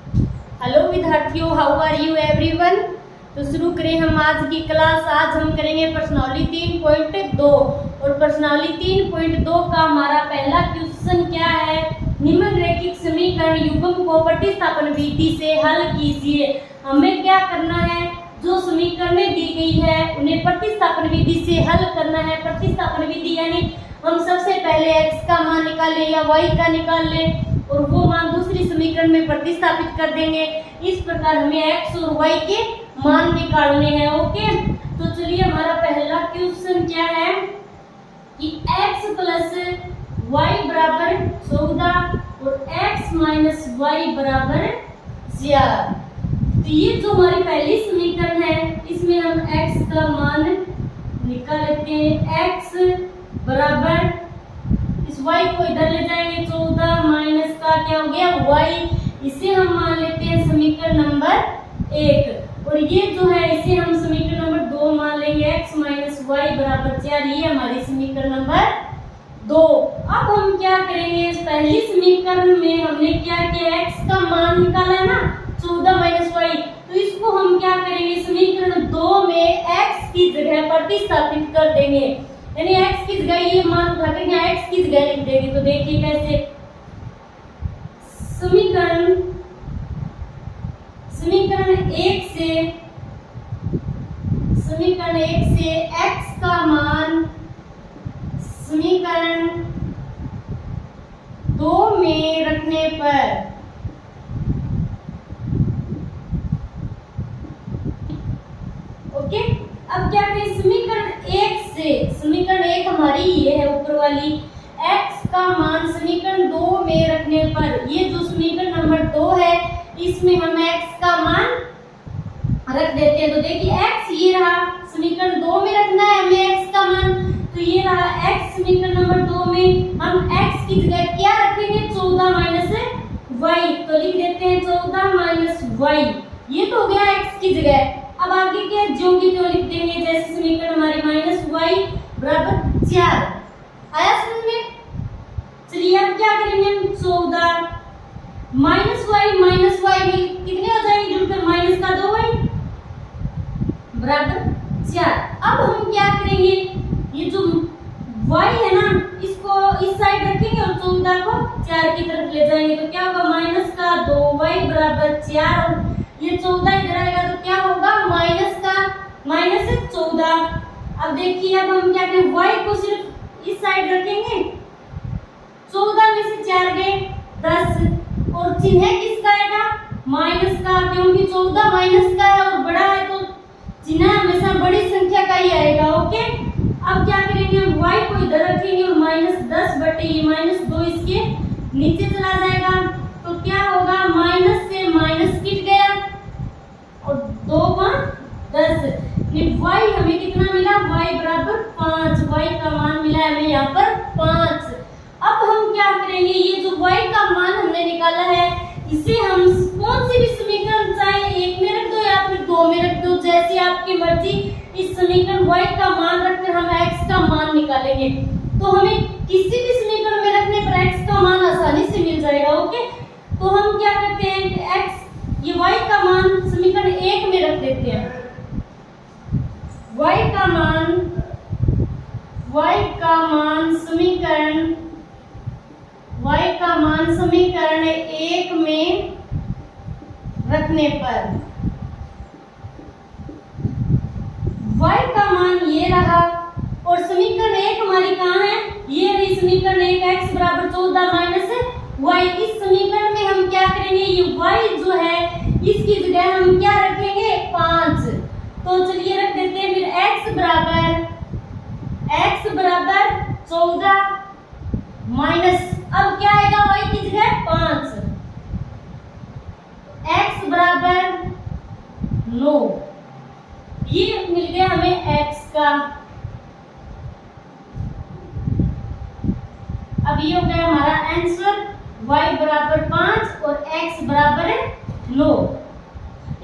Hello विद्यार्थियों, how are you everyone. तो शुरू करें हम आज की क्लास। आज हम करेंगे प्रश्नावली 3.2 और प्रश्नावली 3.2 का हमारा पहला क्वेश्चन क्या है। निम्नलिखित समीकरण युग्म को प्रतिस्थापन विधि से हल कीजिए। हमें क्या करना है, जो समीकरणें दी गई है उन्हें प्रतिस्थापन विधि से हल करना है। प्रतिस्थापन विधि यानी हम सबसे पहले x का मान निकाल लें या y का निकाल लें और वो मान दूसरी समीकरण में प्रतिस्थापित कर देंगे। इस प्रकार हमें x और y के मान निकालने हैं। ओके, तो चलिए हमारा पहला क्वेश्चन क्या है कि x प्लस y बराबर 14 और x माइनस y बराबर 4। तो ये जो हमारी पहली समीकरण है इसमें हम x का मान निकाल लेते हैं। x बराबर इस y को इधर ले जाएंगे, 14 माइनस का क्या हो गया y। इसे हम मान लेते हैं समीकरण नंबर 1 और ये जो है इसे हम समीकरण नंबर 2 मान लेंगे। x माइनस y बराबर 4, ये हमारी समीकरण नंबर 2। अब हम क्या करेंगे, इस पहली समीकरण में हमने क्या किया, x का मान निकाला है ना 14 माइनस y, तो इसको हम क्या करेंगे समीकरण 2 में x की जगह प्रतिस्थापित कर देंगे। यानी x की जगह ये मान उठाकर यहाँ x की जगह लिख देंगे। तो देखिए कैसे, समीकरण 1 से x का मान समीकरण 2 में रखने पर ओके। अब क्या करें, समीकरण 1 हमारी ये है ऊपर वाली, x का मान समीकरण 2 में रखने पर, ये जो समीकरण नंबर 2 है इसमें हम x का मान रख देते हैं। तो देखिए x ये रहा, समीकरण 2 में रखना है हमें x का मान, तो ये रहा x समीकरण नंबर 2 में। हम x की जगह क्या रखेंगे, 14 माइनस y, तो लिख देते हैं 14 माइनस y, ये तो हो गया x की जगह। अब आगे क्या, जो की त्यों लिख देंगे, जैसे समीकरण हमारी माइनस y बराबर 4 आया समझ में। चलिए अब क्या करेंगे, 14 माइनस y भी कितने हो जाएंगे जुड़कर, माइनस का 2y बराबर 4। अब हम क्या करेंगे, ये जो y है ना इसको इस साइड रखेंगे और 14 को 4 की तरफ ले जाएंगे, तो क्या होगा माइनस का 2y बराबर 4। ये 14 इधर आएगा तो क्या होगा माइनस 14। अब देखिए अब हम क्या करें, y को सिर्फ इस साइड रखेंगे, 14 में से 4 गए 10 और चिन्ह किसका आएगा, माइनस का, क्योंकि 14 माइनस का है और बड़ा है तो चिन्ह हमेशा बड़ी संख्या का ही आएगा। ओके, अब क्या करेंगे, y को इधर रखेंगे और माइनस 10 बटे ये माइनस 2 इसके नीचे चला जाएगा, तो क्या होगा माइनस से माइनस कट गया और 2 का 10। y हमें कितना मिला, y बराबर 5, y का मान मिला है हमें यहाँ पर 5। अब हम क्या करेंगे, ये जो y का मान हमने निकाला है इसे हम कौन सी भी समीकरण चाहे 1 में रख दो या फिर 2 में रख दो, जैसे आपकी मर्जी। इस समीकरण y का मान रखकर हम x का मान निकालेंगे, तो हमें किसी भी समीकरण में रखने पर x का मान आसानी से मिल जाएगा। ओके, तो हम क्या करते हैं कि x ये y का मान समीकरण 1 में रख देते हैं। y का मान समीकरण 1 में रखने पर y का मान ये रहा और समीकरण 1 हमारी कहाँ है, ये रही समीकरण 1, x बराबर 14 माइनस y। इस समीकरण में हम क्या करेंगे, ये y जो है इसकी जगह हम क्या रखेंगे 5, तो चलिए रख देते हैं फिर x बराबर 14 माइनस, अब क्या आएगा y की जगह 5, x बराबर 9, ये मिल गया हमें x का। अब ये हो गया हमारा आंसर, y बराबर 5 और x बराबर 9।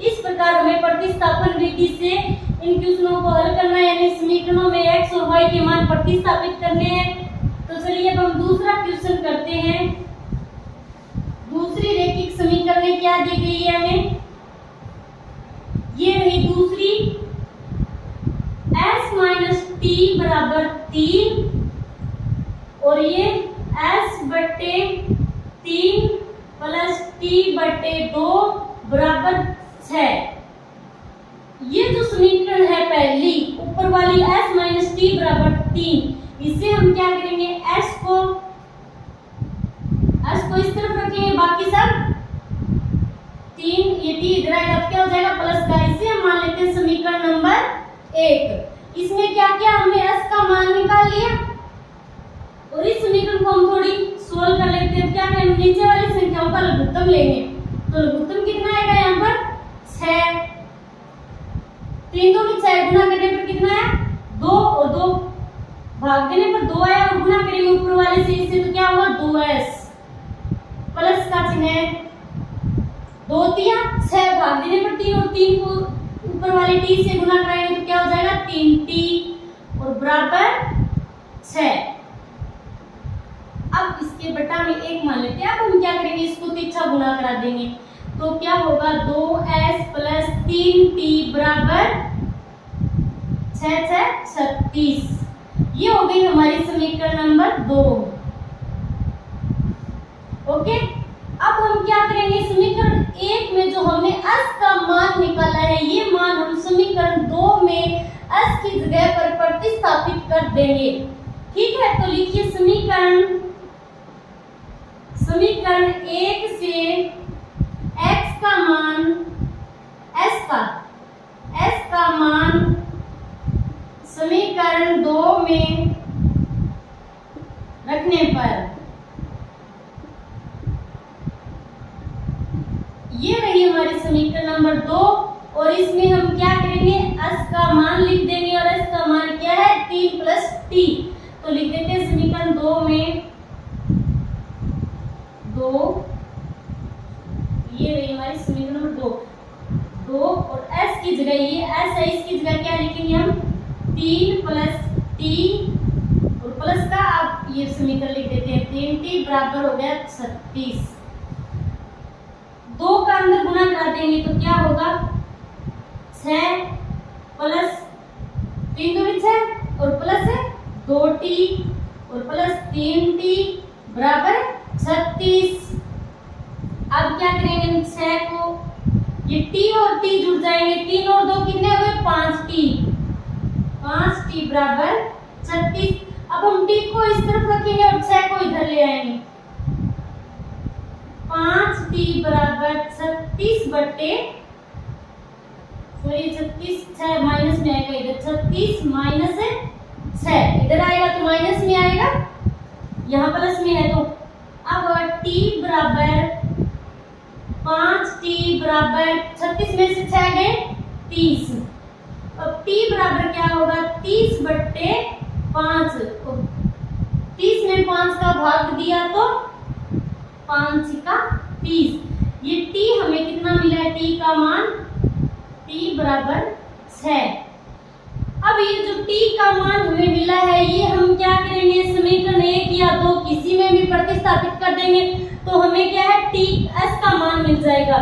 इस प्रकार हमें प्रतिस्थापन विधि से इन क्वेश्चनों को हल करना है, यानी समीकरणों में x और y के मान प्रतिस्थापित करने हैं। तो चलिए अब हम दूसरा क्वेश्चन करते हैं। दूसरी रैखिक समीकरण क्या दी गई है हमें, ये रही दूसरी s माइनस टी बराबर 3 और ये s बटे 3 प्लस टी बटे 2 बराबर 6। ये जो समीकरण है पहली ऊपर वाली s माइनस टी बराबर 3, इससे हम क्या करेंगे, s को इस तरफ रखेंगे, बाकी सब 3, ये t इधर आएगा तो क्या हो जाएगा प्लस का। इसे हम मान लेते हैं समीकरण नंबर 1। इसमें क्या किया हमने, s का मान निकाल लिया और इस समीकरण को हम थोड़ी सोल्व कर लेते हैं। क्या करेंगे, नीचे वाली संख्याओं का लघुत्तम लेंगे, तो लघुत्तम कितना आएगा यहाँ पर 6, 3 2 में 6 गुना करने पर कितना है 2 और 2 भाग देने पर 2 आया और गुना करेंगे ऊपर वाले से, इससे तो क्या होगा 2s प्लस का चिन्ह है 2 3 6 भाग देने पर 3 और 3 को ऊपर वाले t से गुना कराएंगे तो क्या हो जाएगा 3t और बराबर 6। अब इसके बटा में 1 मान लेते हैं। अब हम क्या करेंगे, इसको तिरछा गुना करा देंगे तो क्या होगा 2s प्लस 3t बराबर 6 6 36। ये हो गई हमारी समीकरण नंबर 2। ओके, अब हम क्या करेंगे, समीकरण 1 में जो हमने s का मान निकाला है, ये मान हम समीकरण 2 में s की जगह पर प्रतिस्थापित कर देंगे। ठीक है, तो लिखिए समीकरण 1 से x का मान s का मान समीकरण 2 में रखने पर ये रही हमारी समीकरण नंबर 2 और इसमें हम क्या करेंगे, s का मान लिख देंगे और s का मान क्या है 3 प्लस t, तो लिख देते हैं समीकरण 2 में 2, ये रही हमारी समीकरण नंबर 2 और s की जगह ये s है, इसकी जगह क्या लिखेंगे हम 3 प्लस t और प्लस का, अब ये समीकरण लिख देते हैं 3t बराबर हो गया 36। 2 का अंदर गुना करा देंगे तो क्या होगा 6 प्लस 3 2 6 और प्लस 2t और प्लस 3t बराबर 36। अब क्या करेंगे, 6 को ये t और t जुड़ जाएंगे, 3 और 2 कितने हो गए 5t बराबर 36। अब हम t को इस तरफ रखेंगे और 6 को इधर ले आएंगे, 5t बराबर 36 बटे 36 6 माइनस में आएगा इधर, 36 माइनस 6 इधर आएगा तो माइनस में आएगा, यहाँ प्लस में है तो अब t बराबर 5t बराबर 36 में से 6 गए 30। अब t बराबर क्या होगा 30 बट्टे 5, 30 में 5 का भाग दिया तो 5 का 30। ये t हमें कितना मिला है, t का मान t बराबर 6। अब ये जो t का मान हमें मिला है, ये हम क्या करेंगे, समीकरण 1 या 2 किसी में भी प्रतिस्थापित कर देंगे तो हमें क्या है t s का मान मिल जाएगा।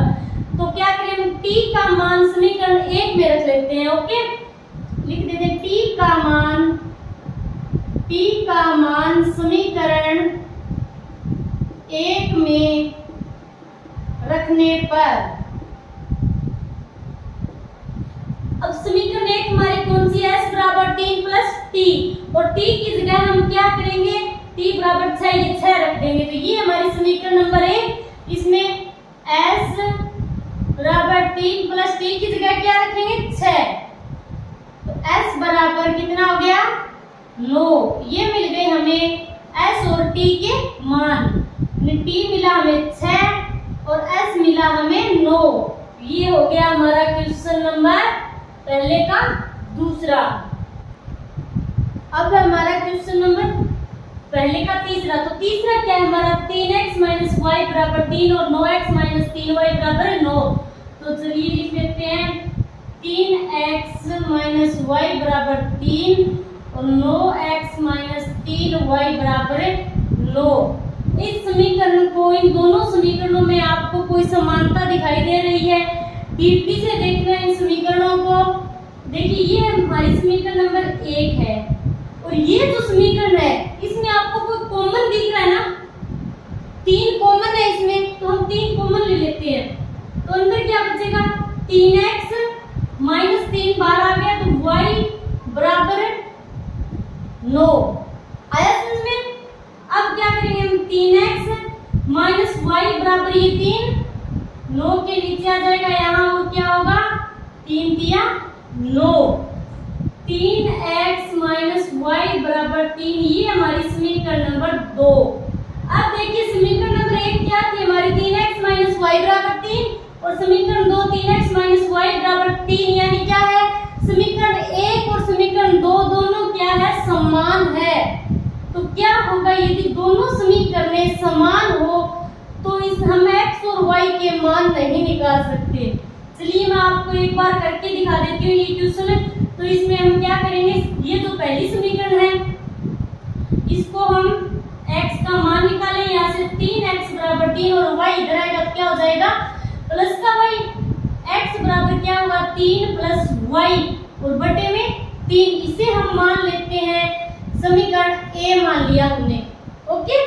तो क्या करें, t का मान समीकरण 1 में रख लेते हैं। ओके, लिख देते हैं t का मान समीकरण 1 में रखने पर, अब समीकरण 1 हमारी कौन सी है, s बराबर 3 प्लस t और t की जगह हम क्या करेंगे, t बराबर 6, ये 6 रख देंगे तो ये हमारी समीकरण नंबर 1। इसमें s बराबर 3 प्लस t की जगह क्या रखेंगे 6, तो s बराबर कितना हो गया 9। ये मिल गए हमें s और t के मान, t मिला हमें 6 और s मिला हमें 9। ये हो गया हमारा क्वेश्चन नंबर पहले का दूसरा। अब हमारा क्वेश्चन नंबर पहले का तीसरा। तो तीसरा क्या है हमारा, 3x माइनस वाई बराबर 3 और 9x माइनस 3y बराबर 9। तो चलिए लिख लेते हैं 3x माइनस वाई बराबर 3 और 9x माइनस 3y बराबर 9। इस समीकरण को, इन दोनों समीकरणों में आपको कोई समानता दिखाई दे रही है? डीपी से देखना इन समीकरणों को। देखिए ये हमारी समीकरण नंबर 1 है और ये जो समीकरण है इसमें आपको कोई कॉमन दिख रहा है ना? 3 कॉमन है इसमें, तो हम 3 कॉमन ले लेते हैं। तो अंदर क्या बचेगा? 3x माइनस 3 बाहर आ गया तो y बराबर 9 आया समझ में? अब क्या करेंगे हम? 3x माइनस y बराबर ये 3, 9 के नीचे आ जाएगा यहाँ और क्या होगा? 3 तिया 9, 3x माइनस y बराबर 3, ये हमारी समीकरण नंबर 2। अब देखिए समीकरण नंबर 1 क्या थी हमारी? 3x माइनस y बराबर 3 और समीकरण 2 3x माइनस y बराबर 3, यानी क्या है? समीकरण 1 और समीकरण 2 दोनों क्या है? समान है। तो क्या होगा यदि दोनों समीकरण समान हो तो इस हम x और y के मान नहीं निकाल सकते। चलिए मैं आपको एक बार करके दिखा देती हूँ ये क्वेश्चन। तो इसमें हम क्या करेंगे? ये जो पहली समीकरण है इसको हम x का मान निकालें, यहाँ से 3x बराबर 3 और y इधर आएगा तो क्या हो जाएगा? प्लस का y। x बराबर क्या होगा? 3 प्लस y और बटे में 3, इसे हम मान लेते हैं समीकरण a मान लिया हमने। ओके,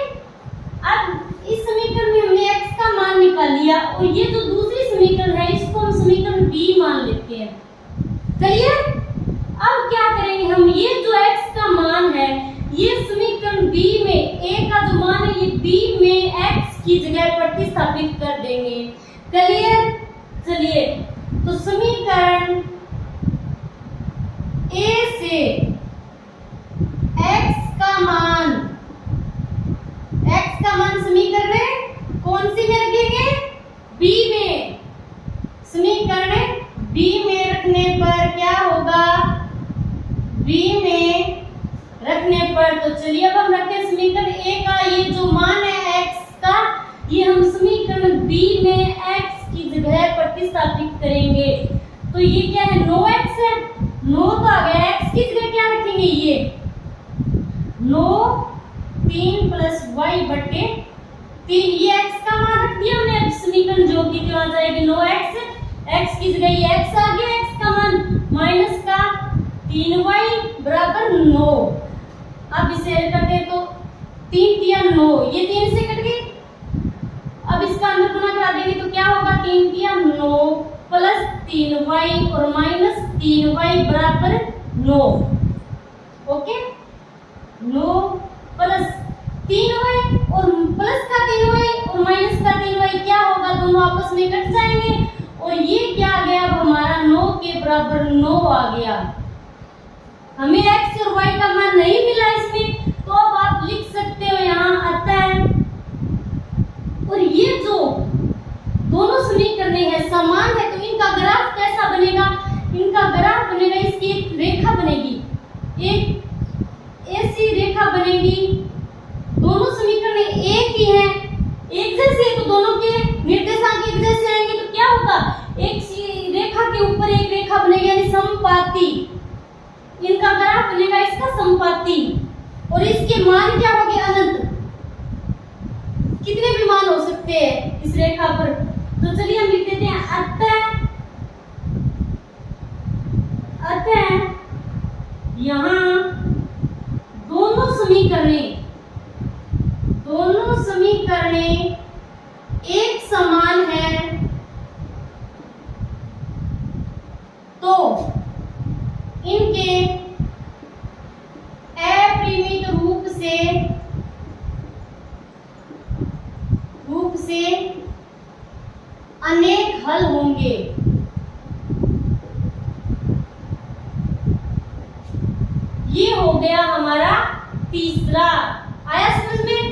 अब इस समीकरण में हमने x का मान निकाल लिया और ये जो दूसरी समीकरण है इसको हम समीकरण b मान लेते हैं। चलिए अब क्या करेंगे हम? ये जो x का मान है ये समीकरण b में a का जो मान है ये b में x की जगह प्रतिस्थापित कर देंगे। क्लियर? चलिए तो समीकरण a से x का मान समीकरण में कौन सी में रखेंगे? b में। समीकरण b में रखने पर क्या होगा? b में रखने पर तो चलिए अब हम रखते हैं समीकरण a का ये जो मान है x का, ये हम समीकरण b में x की जगह प्रतिस्थापित करेंगे। तो ये क्या है? 9x है, 9 तो आ गया, x की जगह क्या रखेंगे? ये 9 3 प्लस y बटे 3, ये x का मान रख दिया हमने। अब समीकरण जो की आ जाएगी 9x, x की जगह ये x आ गया, x का मान माइनस का 3y बराबर 9। अब इसे ऐड करते तो 3 तिया 9, ये 3 से कट गई। अब इसका अंदर गुणा करा देंगे तो क्या होगा? 3 तिया 9 प्लस 3y और माइनस 3y बराबर 9। ओके, 9 प्लस 3y और प्लस का 3y और माइनस का 3y क्या होगा? दोनों आपस में कट जाएंगे और ये क्या आ गया? अब हमारा 9 के बराबर 9 आ गया। हमें x और y का मान नहीं मिला इसमें, तो अब आप लिख सकते हो यहाँ अतः, और ये जो दोनों समीकरण है समान है तो इनका ग्राफ कैसा बनेगा? इनका ग्राफ बनेगा, इसकी एक रेखा बनेगी, एक ऐसी रेखा बनेगी। दोनों समीकरण एक ही है, एक जैसे, तो दोनों के निर्देशांक एक जैसे आएंगे तो क्या होगा? एक रेखा के ऊपर एक रेखा बनेगी यानी समपाती। इनका ग्राफ बनेगा इसका समपाती और इसके मान क्या होंगे? अनंत। कितने भी मान हो सकते हैं इस रेखा पर। तो चलिए हम लिख देते हैं अतः यहाँ दोनों समीकरण एक समान है तो इनके अपरिमित रूप से अनेक हल होंगे। ये हो गया हमारा तीसरा। आया समझ में?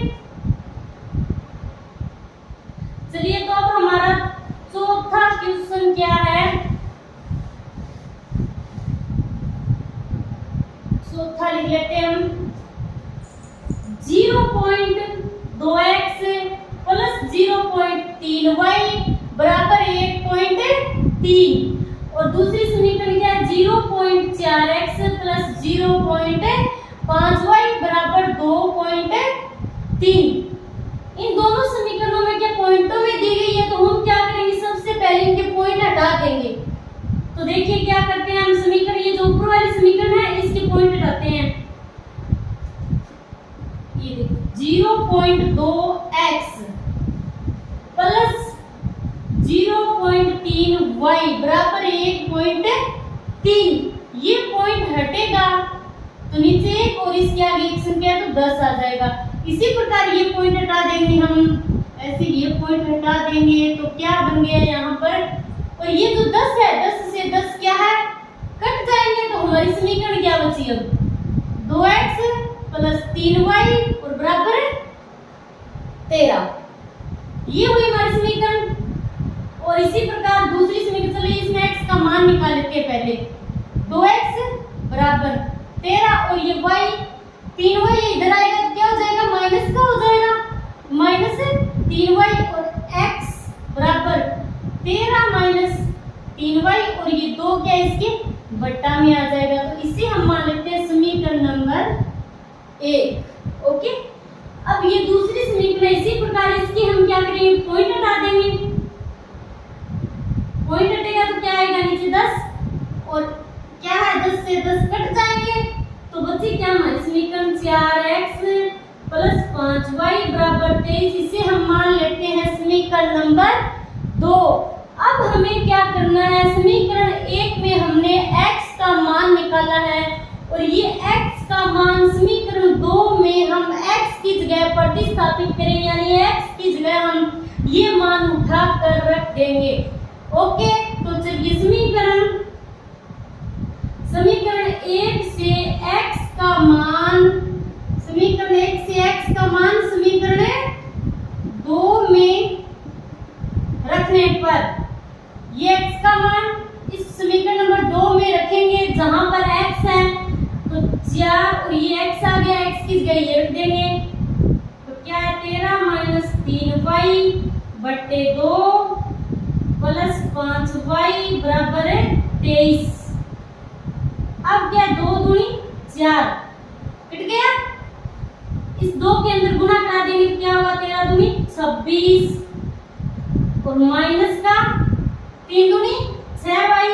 चलिए तो अब हमारा चौथा क्वेश्चन क्या है? चौथा लिख लेते हैं हम 0.2x प्लस 0.3y बराबर 1.3 और दूसरी समीकरण क्या है? 0.4x प्लस 0.5y बराबर 2.3। y बराबर 1.3। ये पॉइंट हटेगा तो नीचे एक और इसके आगे एक संख्या तो 10 आ जाएगा। इसी प्रकार ये पॉइंट हटा देंगे हम, ऐसे ये पॉइंट हटा देंगे तो क्या बन गया यहाँ पर, और ये जो 10 है 10 से 10 क्या है कट जाएंगे तो हमारी समीकरण क्या बची अब 2x प्लस 3y और बराबर 13। ये हुई हमारी समीकरण। और इसी प्रकार दूसरी समीकरण, चलिए इसमें x का मान निकाल लेते हैं पहले। 2x बराबर 13 और ये y 3y इधर आएगा तो क्या हो जाएगा माइनस का हो जाएगा, माइनस 3y और x बराबर 13 माइनस 3y और ये 2 क्या इसके बट्टा में आ जाएगा। तो इसे हम मान लेते हैं समीकरण नंबर 1। ओके, अब ये दूसरी समीकरण इसी प्रकार इसकी हम क्या करेंगे पॉइंट हटा देंगे। पॉइंट हटेगा तो क्या आएगा नीचे 10 और क्या है 10 से 10 कट जाएंगे तो बची क्या हमारी समीकरण 4x प्लस 5y बराबर 23। इसे हम मान लेते हैं समीकरण नंबर 2। अब हमें क्या करना है, समीकरण 1 में हमने x का मान निकाला है और ये x का मान समीकरण 2 में हम x की जगह प्रतिस्थापित करेंगे, यानी x की जगह हम ये मान उठा कर रख देंगे। ओके, तो चलिए समीकरण 1 से x का मान, समीकरण 1 से x का मान समीकरण 2 में रखने पर ये x का मान इस समीकरण नंबर 2 में रखेंगे जहां पर x है तो 4 और ये x आ गया, x की जगह ये रख देंगे तो क्या है 13 माइनस 3y बट्टे 2 प्लस 5y बराबर है 23। अब क्या 2 दूनी 4 कट गया, इस 2 के अंदर गुना करा देंगे तो क्या होगा 13 दूनी 26 और माइनस का 3 दूनी 6y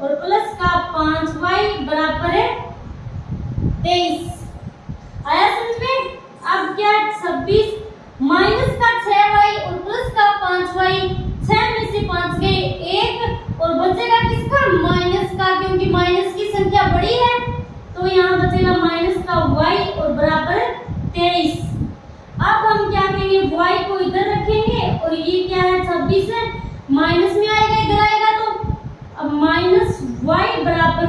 और प्लस का 5y बराबर है 23। आया समझ में? अब क्या 26 माइनस का 6y और प्लस का 5y, 6 में से 5 गए 1 और बचेगा किसका माइनस का, क्योंकि माइनस की संख्या बड़ी है तो यहाँ बचेगा माइनस का y और बराबर 23। अब हम क्या करेंगे y को इधर रखेंगे और ये क्या है 26 है, माइनस में आएगा इधर आएगा तो अब माइनस y बराबर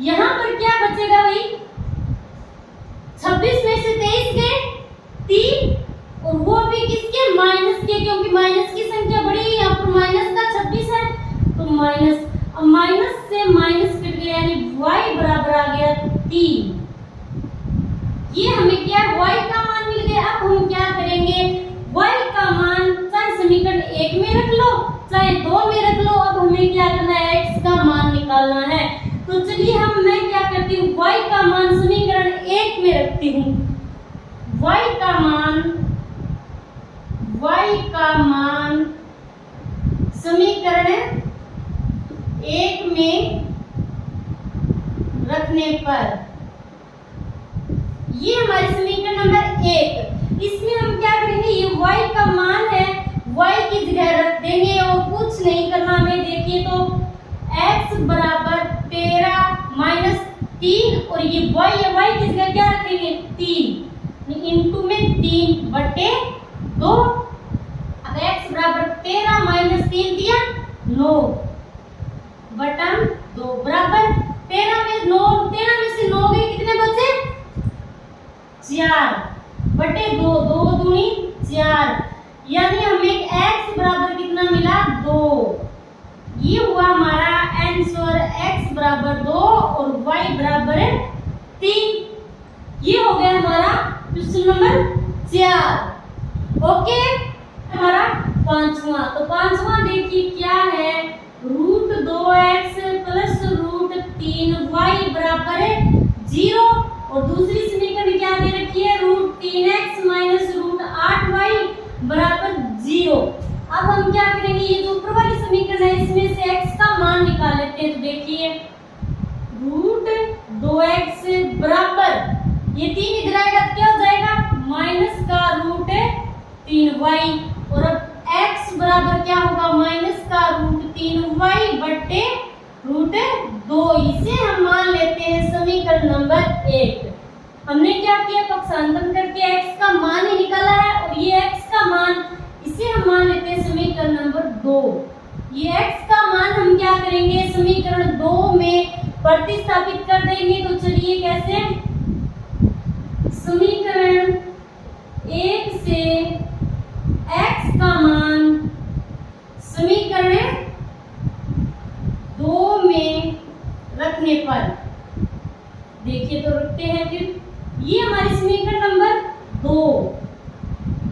यहाँ पर क्या बचेगा भाई 26 में से 23 गए 3 और वो भी किसके माइनस के, क्योंकि माइनस की संख्या बड़ी है, यहाँ पर माइनस का 26 है तो माइनस, अब माइनस से माइनस कट गया यानी y बराबर आ गया 3। ये हमें क्या y का मान मिल गया। अब हम क्या करेंगे y का मान चाहे समीकरण 1 में रख लो चाहे 2 में रख लो, अब हमें क्या करना है x का मान निकालना है। तो चलिए मैं क्या करती हूँ y का मान समीकरण 1 में रखती हूँ। y का मान समीकरण 1 में रखने पर ये हमारी समीकरण नंबर 1, इसमें हम क्या करेंगे ये y का मान है y की जगह रख देंगे और कुछ नहीं करना हमें। देखिए तो x बराबर 13 माइनस 3 और ये y है, y की जगह क्या रखेंगे 3 इंटू में 3 बटे 2। अब x बराबर 13 माइनस 3 दिया 9 बटन 2 बराबर 13 में से 9 गए कितने बचे 4 बटे 2, 2 दूनी 4 यानी हमें x बराबर कितना मिला 2। ये हुआ हमारा आंसर, x बराबर 2 और y बराबर 3। ये हो गया हमारा क्वेश्चन नंबर 4। ओके, हमारा पांचवा, तो पांचवा देखिए क्या है root 2x plus root 3y बराबर 0 और दूसरी समीकरण क्या दे रखी है root 3x minus root 8y बराबर 0। अब हम क्या करेंगे ये जो ऊपर वाली समीकरण है इसमें से x का मान निकाल लेते हैं। तो देखिए रूट 2x बराबर ये 3 इधर आएगा तो क्या हो जाएगा माइनस का रूट 3y और अब x बराबर क्या होगा माइनस का रूट 3y बट्टे रूट 2। इसे हम मान लेते हैं समीकरण नंबर 1। हमने क्या किया, पक्षांतर करके x का मान ही निकाला है और ये x का मान इसे हम मान लेते हैं समीकरण नंबर 2। ये x का मान हम क्या करेंगे, समीकरण 2 में प्रतिस्थापित कर देंगे। तो चलिए कैसे, समीकरण 1 से x का मान समीकरण 2 में रखने पर, देखिए तो रखते हैं फिर, ये हमारी समीकरण नंबर 2।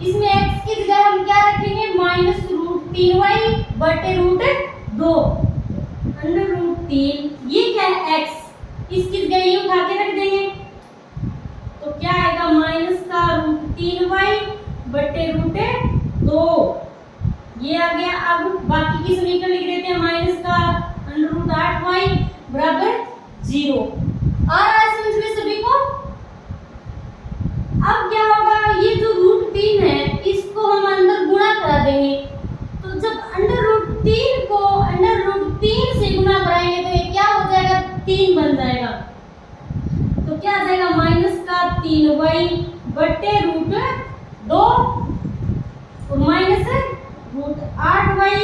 इसमें x की जगह हम क्या रखेंगे, -√3y बटे √2 √3। ये क्या है x, इसकी जगह ये उठा के रख देंगे तो क्या आएगा, -√3y बटे √2। ये आ गया। अब बाकी की समीकरण लिख देते हैं, -√8y बराबर 0। आ रहा है समझ में सभी को। अब क्या होगा, ये जो √3 है इसको हम अंदर गुणा करा देंगे। तो जब √3 को √3 से गुणा कराएंगे तो ये क्या हो जाएगा, 3 बन जाएगा। तो क्या आ जाएगा, -3y बटे √2 और -√8y,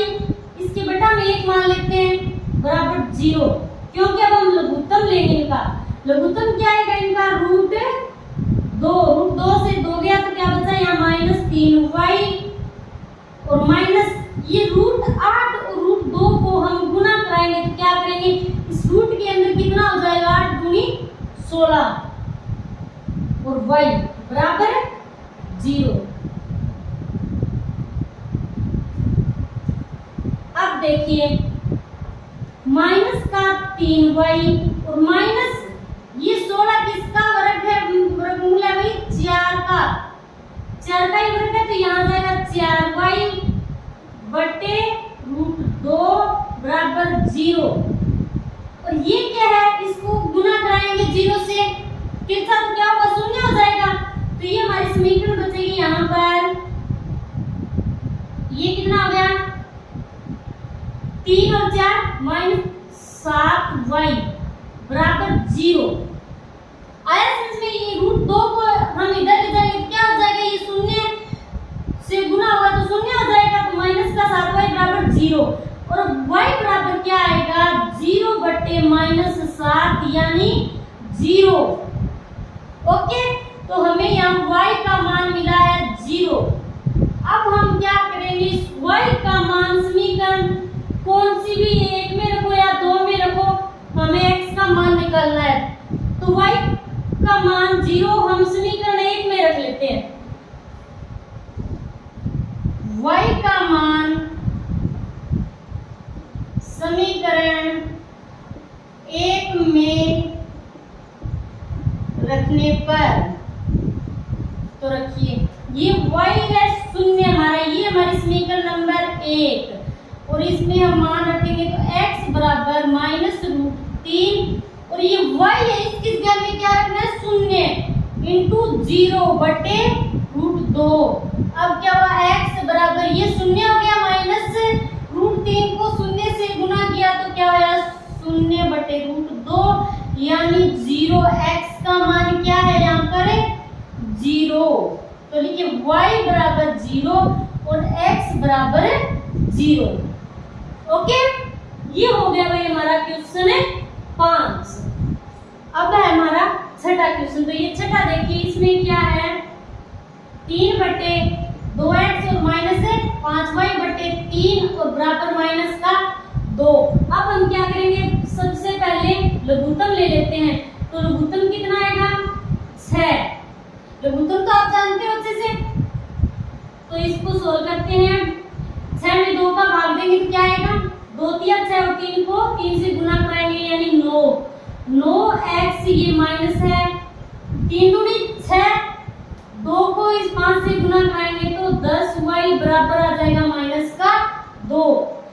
इसके बटा में 1 मान लेते हैं बराबर 0, क्योंकि अब हम लघुत्तम लेंगे इनका। लघुत्तम क्या आएगा इनका, √2 से 2 गया तो क्या बचा यहाँ -3y और माइनस ये √8 और √2 को हम गुना कराएंगे तो क्या करेंगे, इस रूट के अंदर कितना हो जाएगा, 8 दूनी 16 और y बराबर 0। अब देखिए -3y और माइनस ये 16 किसका वर्ग है, वर्गमूल है भाई 4 का, 4 का ही वर्ग है तो यहाँ जाएगा 4y बटे √2 बराबर 0। और ये क्या है, इसको गुना कराएंगे 0 से, फिर तो क्या होगा, शून्य हो जाएगा। तो ये हमारी समीकरण बचेगी यहाँ पर, ये कितना हो गया, 3 और 4 -7y बराबर 0। आया समझ में। ये √2 को हम इधर ले जाएंगे क्या हो जाएगा, ये शून्य से गुना होगा तो शून्य हो जाएगा, तो -7y बराबर 0 और y बराबर क्या आएगा, 0 बटे -7 यानी 0। ओके, तो हमें यहाँ y का मान मिला है 0। अब हम क्या करेंगे, इस y का मान समीकरण कौन सी भी एक में रखो या 2 में रखो, हमें x का मान निकालना है। तो y का मान 0 हम समीकरण 1 में रख लेते हैं। y का मान समीकरण 1 में रखने पर, तो रखिए ये y है 0 हमारा, ये हमारी समीकरण नंबर 1 और इसमें हम मान रखेंगे तो x बराबर -√3 और ये y है, इसकी जगह में क्या रखना है, 0 इंटू 0 बटे √2। अब क्या हुआ, x बराबर ये 0 हो गया, -√3 को 0 से गुना किया तो क्या होगा, 0 बटे √2 यानी 0। x का मान क्या है यहाँ पर, 0। तो लिखिए y बराबर 0 और x बराबर 0। ओके, ये हो गया भाई हमारा क्वेश्चन 5। अब है हमारा छठा क्वेश्चन। तो ये छठा देखिए, इसमें क्या है, 3 बटे 2x और -5y बटे 3 और बराबर -2। अब हम क्या करेंगे, सबसे पहले लघुत्तम ले लेते हैं। तो लघुत्तम कितना आएगा, 6। लघुत्तम तो आप जानते हो अच्छे से, तो इसको सोल्व करते हैं। 6 में 2 का भाग देंगे तो क्या आएगा, 2 3 6 और 3 को 3 से गुना कराएंगे यानी 9x ये माइनस है, 3 दूनी 6, 2 को इस 5 से गुना कराएंगे तो 10y बराबर आ जाएगा -2।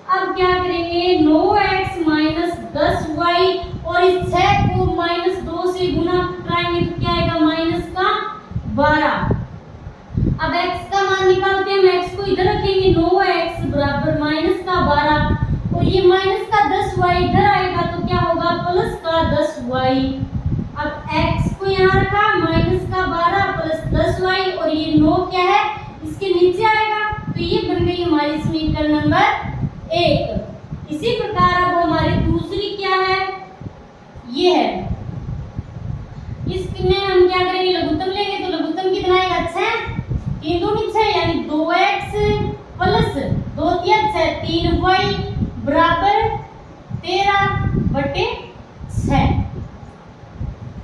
अब क्या करेंगे, 9x माइनस 10y और इस 6 को -2 से गुना कराएंगे तो क्या आएगा, -12। अब x का मान निकालते हैं, x को इधर रखेंगे, 9x बराबर -12 और ये -10y 10y। अब x को यहाँ रखा माइनस का 12 प्लस 10y और ये 9 क्या है इसके नीचे आएगा, तो ये बन गई हमारी समीकरण नंबर 1। इसी प्रकार अब हमारी दूसरी क्या है, ये है, इसमें हम क्या करेंगे लघुत्तम लेंगे, तो लघुत्तम कितना आएगा 6, 3 दूनी 6 यानी 2x प्लस 2 तिया 6 3y बराबर 13/6।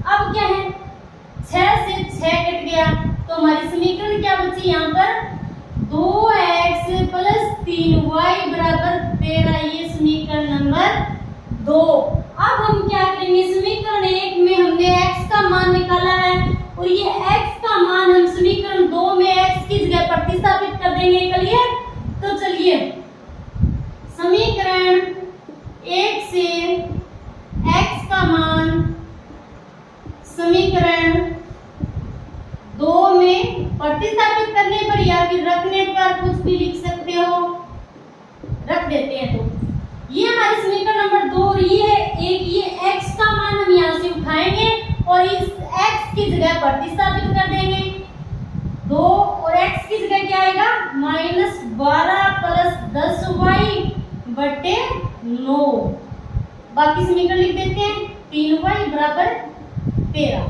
अब क्या है 6 से 6 कट गया तो हमारी समीकरण क्या बची यहाँ पर 2x प्लस 3y बराबर 13, ये समीकरण नंबर 2। अब हम क्या करेंगे समीकरण 1 में हमने x का मान निकाला है और ये x का मान हम समीकरण 2 में x की जगह प्रतिस्थापित कर देंगे। क्लियर, तो चलिए समीकरण 1 से x का मान समीकरण 2 में प्रतिस्थापित करने पर या फिर रखने पर कुछ भी लिख सकते हो, रख देते हैं। तो ये हमारे समीकरण नंबर 2 और ये है एक, ये x का मान हम यहाँ से उठाएंगे और इस x की जगह प्रतिस्थापित कर देंगे 2 और x की जगह क्या आएगा -12 प्लस 10y बटे 9। बाकी समीकरण लिख देते हैं 3y बराबर 13।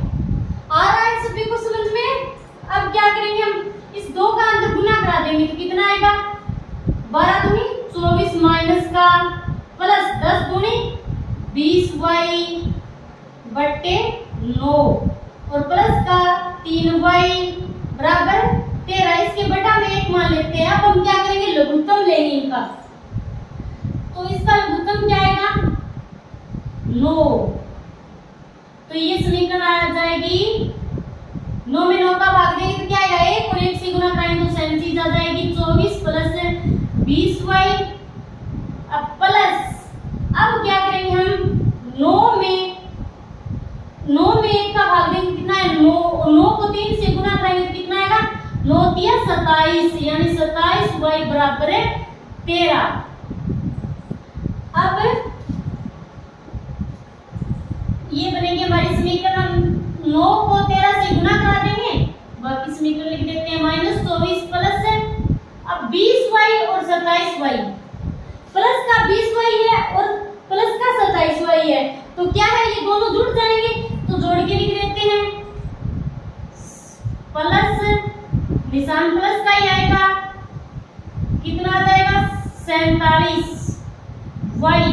आ रहा है सभी को समझ में। अब क्या करेंगे हम इस 2 का अंदर गुना करा देंगे तो कितना आएगा 12 दूनी 24 माइनस का प्लस 10 दूनी 20y बटे 9 और प्लस का 3y बराबर 13। इसके बटा में 1 मान लेते हैं। अब हम क्या करेंगे लघुत्तम लेंगे इनका, तो इसका लघुत्तम क्या आएगा 9, तो ये समीकरण आ जाएगी 9 में 9 का भाग देंगे तो क्या आएगा 1 और 1 से गुना करेंगे तो सेम चीज आ जाएगी 24 प्लस 20y। अब प्लस अब क्या करेंगे हम 9 में 1 का भाग देंगे कितना है 9 को 3 से गुना करेंगे तो कितना आएगा 9 तिया 27 यानी 27y बराबर है 13। अब ये बनेंगे हमारी समीकरण 9 को 13 से गुना करा देंगे, बाकी समीकरण लिख देते हैं -24 प्लस अब 20y और 27y, प्लस का 20y है और प्लस का 27y है तो क्या है ये दोनों जुड़ जाएंगे तो जोड़ के लिख देते हैं प्लस, निशान प्लस का ही आएगा, कितना आ जाएगा 47y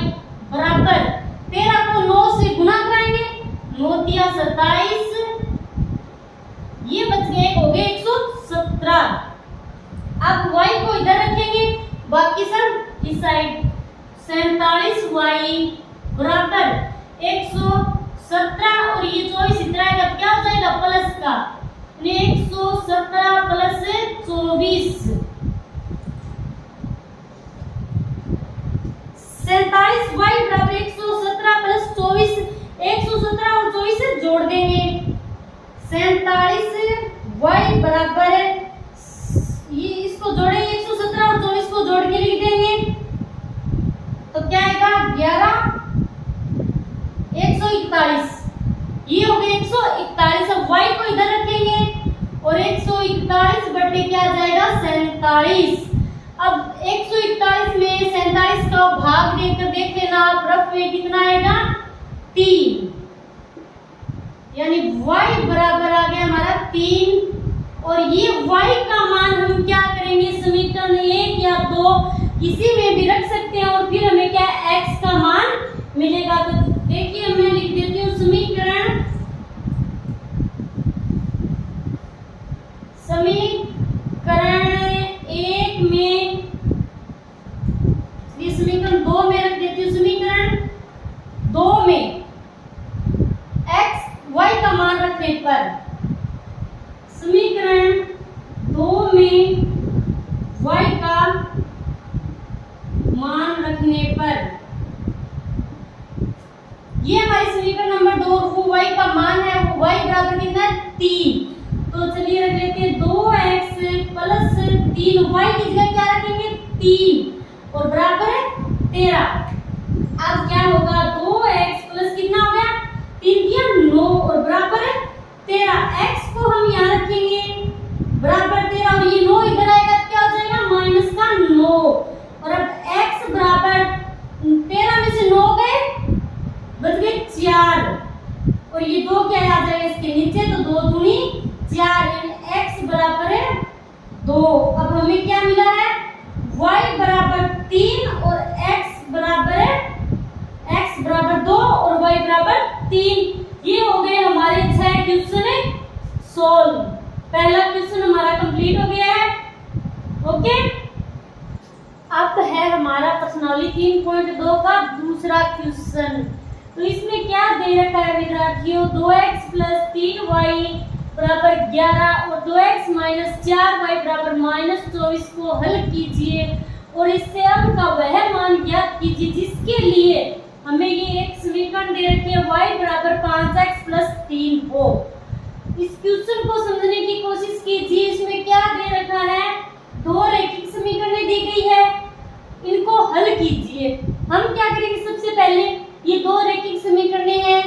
बराबर 13 को 9 से गुना कराएंगे 9 तिया 27, ये बच गए हो गए 117। अब y को इधर रखेंगे बाकी सब इस साइड 47y बराबर 117 और ये 24 इधर आएगा क्या हो जाएगा प्लस का 117 प्लस 24 47y बराबर 117 प्लस 24, 117 और 24 से जोड़ देंगे 47y बराबर ये इसको जोड़ेंगे 117 और 24 को जोड़ के लिख देंगे तो क्या आएगा 11 141, ये हो गया 141। अब y को इधर रखेंगे और 141 बटे क्या आ जाएगा 47। अब 141 में 47 का भाग देकर देख लेना आप रफ में कितना आएगा 3, यानी y बराबर आ गया हमारा 3 और ये y का मान हम क्या करेंगे समीकरण 1 या 2 किसी में भी रख सकते हैं और फिर हमें क्या x का मान मिलेगा। तो देखिए मैं लिख देती हूँ समीकरण 1 में, ये समीकरण 2 में रख देती हूँ, समीकरण 2 में x y का मान रखने पर, समीकरण 2 में y का मान रखने पर ये हमारी समीकरण नंबर 2 वो y का मान है वो y बराबर कितना है 3। तो चलिए रख लेते हैं 2x प्लस 3y की जगह क्या रखेंगे 3 और बराबर है 13। अब क्या होगा 2x प्लस कितना हो गया 3 दिया 9 और बराबर 13। x को हम यहाँ रखेंगे बराबर 13 और ये 9 इधर आएगा तो क्या हो जाएगा माइनस का 9। और अब x बराबर 13 में से 9 गए बच गए 4 और ये 2 क्या आ जाएगा इसके नीचे तो 2 दूनी 4 यानी x बराबर है 2। अब हमें क्या मिला है y बराबर 3 और x बराबर 2 और y बराबर 3। ये हो गए हमारे 6 क्वेश्चन सॉल्व। पहला क्वेश्चन हमारा कंप्लीट हो गया है। ओके, अब है हमारा पर्सनालिटी 3.2 का दूसरा क्वेश्चन। तो इसमें क्या दे रखा है विद्यार्थियों 2x + 3y बराबर 11 और 2x - 4y बराबर -24 को हल कीजिए और इससे अंक का वह मान ज्ञात कीजिए जिसके लिए हमें ये एक समीकरण दे रखी है y बराबर 5x + 3 हो। इस क्वेश्चन को समझने की कोशिश कीजिए। इसमें क्या दे रखा है 2 रैखिक समीकरणें दी गई है, इनको हल कीजिए। हम क्या करेंगे सबसे पहले ये 2 रैखिक समीकरणें हैं,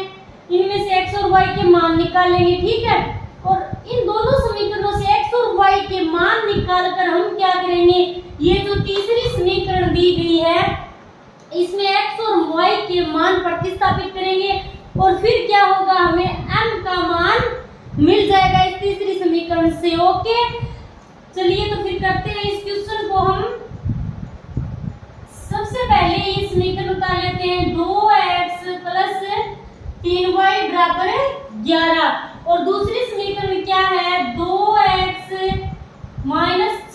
इनमें से x और y के मान निकालेंगे, ठीक है। और इन दोनों समीकरणों से x और y के मान निकालकर हम क्या करेंगे ये जो तीसरी समीकरण दी गई है इसमें x और y के मान प्रतिस्थापित करेंगे और फिर क्या होगा हमें m का मान मिल जाएगा इस तीसरी समीकरण से। ओके, चलिए तो फिर करते हैं इस क्वेश्चन को। हम सबसे पहले ये समीकरण उतार लेते हैं 2x + 3y बराबर 11 और दूसरी समीकरण में क्या है 2x -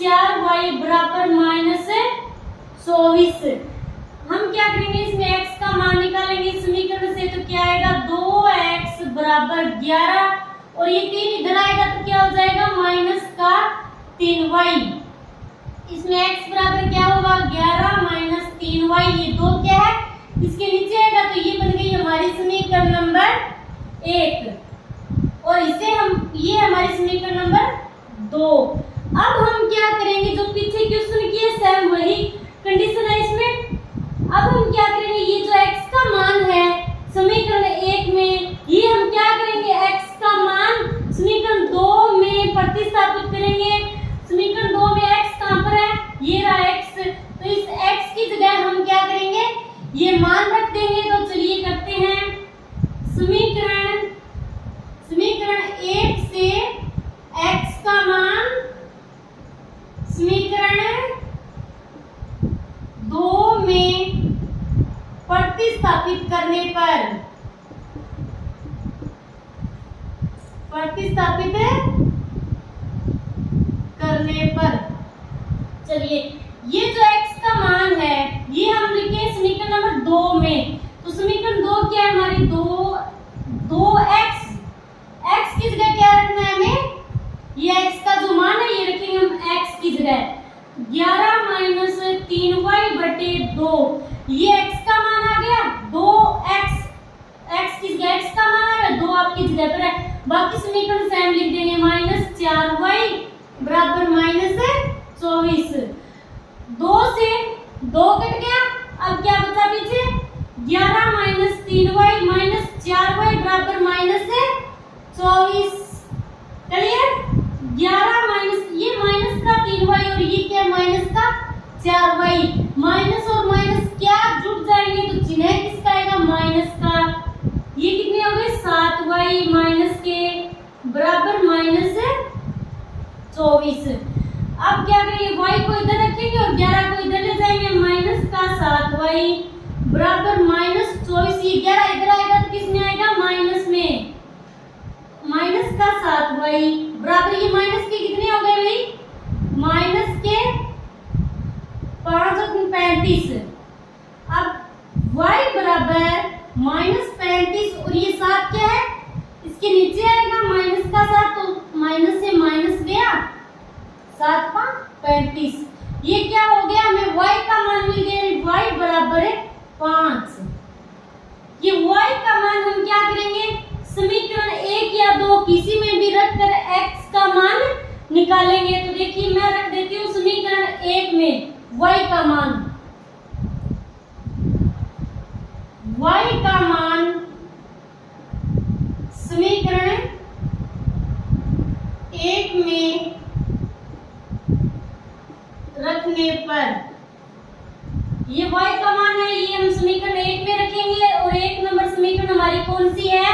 4y बराबर -24। हम क्या करेंगे इसमें x का मान निकालेंगे इस समीकरण से तो क्या आएगा 2x बराबर 11 और ये 3 इधर आएगा तो क्या हो जाएगा -3y। इसमें x बराबर क्या होगा 11 - 3y, ये 2 क्या है इसके नीचे आएगा तो ये बन गई हमारी समीकरण नंबर 1 और इसे हम ये हमारी समीकरण नंबर 2। अब हम क्या करेंगे जो पीछे क्वेश्चन किए सेम वही कंडीशन है इसमें। अब हम क्या करेंगे ये जो x का मान है समीकरण 1 में ये हम क्या करेंगे x का मान समीकरण 2 में प्रतिस्थापित करेंगे। समीकरण 2 में x कहां पर है ये रहा x, तो इस x की जगह हम क्या करेंगे ये मान रख देंगे। तो चलिए करते हैं समीकरण 1 से x का मान समीकरण 2 में प्रतिस्थापित करने पर चलिए ये जो x का मान है ये हम लिखे समीकरण नंबर 2 में। तो समीकरण 2 क्या है हमारी 2x की जगह क्या रखना है हमें ये x का जो मान है ये रखेंगे हम x की जगह 11 - 3y/2 ये x का मान आ गया 2x की जगह x का मान आ गया 2 आपकी जगह पर है। बाकी समीकरण सेम लिख देंगे -4y बराबर -24। 2 से 2 कट गया, अब क्या बचा पीछे 11 - 3y - 4y बराबर -24। क्लियर 11 माइनस ये माइनस का 3y और ये क्या माइनस का 4y, माइनस और माइनस क्या जुड़ जाएंगे तो चिन्ह किसका आएगा माइनस का। ये कितने हो गए 7y माइनस के बराबर -24। अब क्या करेंगे y को इधर रखेंगे और 11 को इधर ले जाएंगे माइनस का 7y बराबर -24। ये 11 इधर आएगा तो किसमें आएगा माइनस में माइनस का 7y बराबर ये माइनस के कितने हो गए भाई माइनस के 5 और 35। अब y बराबर -35 और ये 7 क्या है इसके नीचे आएगा माइनस का 7 तो माइनस से माइनस गया 7 का 35। ये क्या हो गया हमें y का मान मिल गया y बराबर है 5। ये y का मान हम क्या करेंगे समीकरण 1 या 2 किसी में भी रखकर x का मान निकालेंगे। तो देखिए मैं रख देती हूँ समीकरण 1 में y का मान है ये हम समीकरण 1 में रखेंगे और 1 नंबर समीकरण हमारी कौन सी है,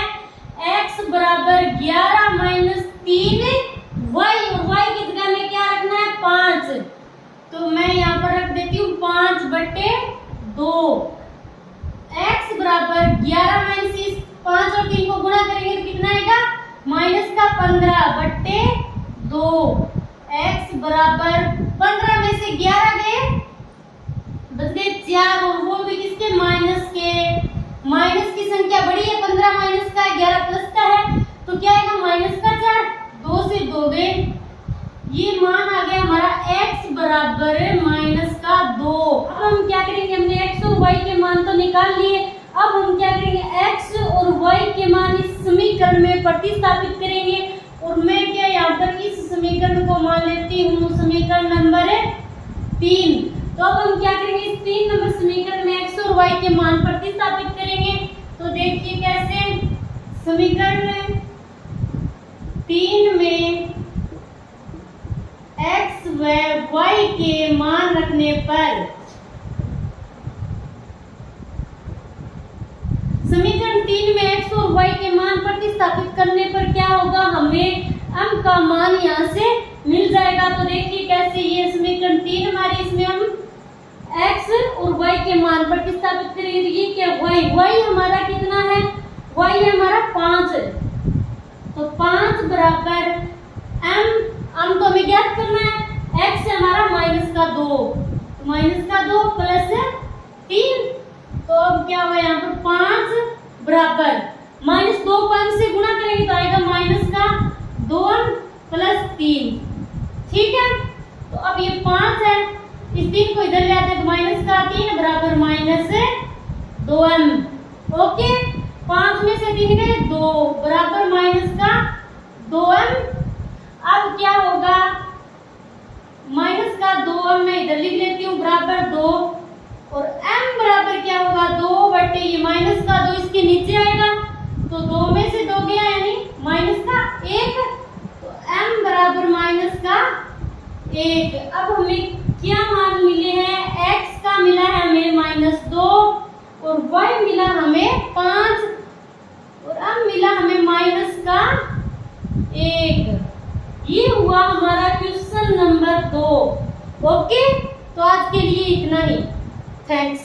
x बराबर 11 माइनस 3 y, और y की जगह में क्या रखना है 5, तो मैं यहाँ पर रख देती हूँ 5/2। x बराबर 11 माइनस इस 5 और 3 को गुणा करेंगे तो कितना आएगा, माइनस का 15/2। x बराबर 15 में से 11 गए, बच गए 4, और वो भी किसके, माइनस के। माइनस की संख्या बड़ी है, 15 माइनस का है, 11 प्लस का है, तो क्या आएगा माइनस का 4, 2 से 2 गए, ये मान आ गया हमारा x बराबर माइनस का 2। अब हम क्या करेंगे, हमने x और y के मान तो निकाल लिए, अब हम क्या करेंगे, x और y के मान इस समीकरण में प्रतिस्थापित करेंगे, और मैं क्या यहाँ पर इस समीकरण को मान लेती हूँ समीकरण नंबर 3। तो अब हम क्या करेंगे, इस 3 नंबर समीकरण में x और y के मान प्रतिस्थापित करेंगे, तो देखिए कैसे, समीकरण 3 में x व y के मान रखने पर, समीकरण 3 में x और y के मान प्रतिस्थापित करने पर क्या होगा, हमें m का मान यहाँ से मिल जाएगा। तो देखिए कैसे, ये समीकरण 3 हमारी, इसमें हम x और y के मान प्रतिस्थापित करेंगे, ये क्या y हमारा कितना है, y हमारा 5, तो 5 बराबर m तो हमें ज्ञात करना है, x हमारा माइनस का 2, माइनस का 2 प्लस 3, तो अब क्या हुआ यहाँ पर 5 बराबर माइनस 2 5 से गुणा करेंगे तो आएगा माइनस का 2 प्लस 3, ठीक है। तो अब ये 5 है, इस 3 को इधर ले आते हैं तो माइनस का 3 बराबर माइनस 2m, ओके। 5 में से 3 गए 2 बराबर माइनस का 2m। अब क्या होगा, माइनस का 2m मैं इधर लिख लेती हूँ बराबर 2, और m बराबर क्या होगा 2 ये माइनस का 2 इसके नीचे आएगा, तो 2 में से 2 गया यानी माइनस का 1, तो m बराबर माइनस का 1। अब हमें क्या मान मिले हैं, x का मिला है हमें -2, और y मिला हमें 5, और m मिला हमें माइनस का 1। ये हुआ हमारा क्वेश्चन नंबर 2, ओके। तो आज के लिए इतना ही, थैंक्स।